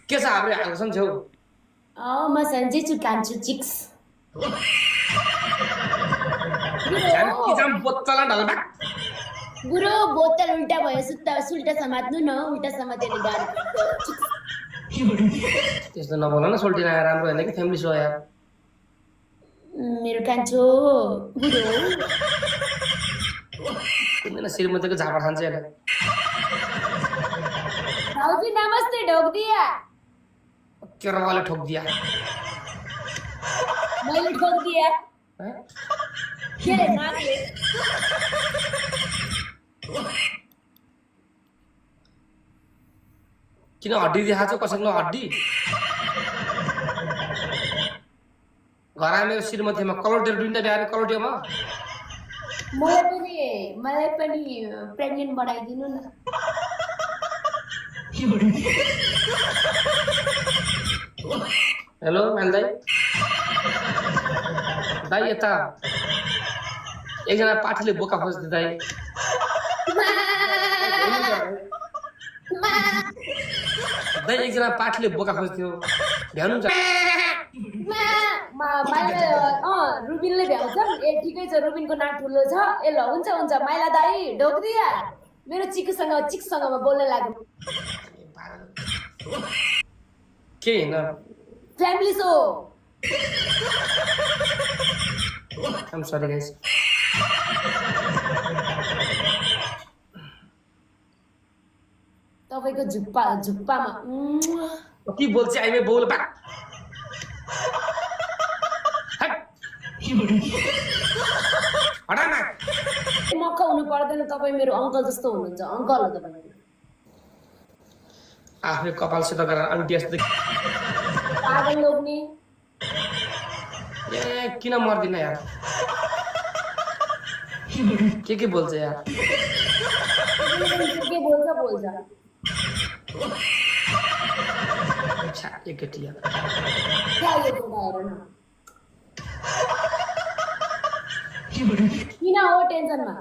के छ हाम्रो आउँछन् छेउ म सन्चै छु कान्छु चिक्स जाम बोतला ढल्बा गुरु बोतल उल्टा भयो सुल्टा समात्नु न उल्टा समात्यो भने गाडी चिक्स त्यस्तो नबोल न सोल्टिना राम्रो होइन कि फ्यामिली सो यार मेरो कान्छो गुरु तिमीले श्रीमतीको झापा खान्छ यार भाउजू नमस्ते ढोक दिया केरवाले ठोक दिया मैले ठोक दिया के रे नाकले किन हड्डी देखाएको छ कसैको हड्डी घरमा मेरो श्रीमतीमा कलौटेर दुईटा बिहार कलौटेमा मलाई पनि प्रेग्नेन्ट बनाइदिनु न हेलो मान दाई दाई यता एकजना पाठीले बोका खोज्दै दाई दाई एकजना पाठीले बोका खोज्थ्यो भ्याउनुहुन्छ रुबिनले भ्याउँछ ए ठिकै छ रुबिनको नाक ठुलो छ ए ल हुन्छ हुन्छ माइला दाई ढोक्दिया मेरो चिकसँग बोल्न लाग्यो के होइन फ्यामिली सो आम सरी गाइस तपाईको झुप्पामा के बोल्छ आइमे बोल बा हटाना मक्का हुनु पर्दैन तपाईँ मेरो अङ्कल जस्तो हुनुहुन्छ अङ्कल हो तपाईँ आफ्नै कपालसित गरेर आन्टी जस्तो पागल लोग्ने ए किन मर्दिन यार के बोल्छ यार के बोल्छ अच्छा एकचोटि यार क्या यो कुरा हेर न किन हो टेन्सनमा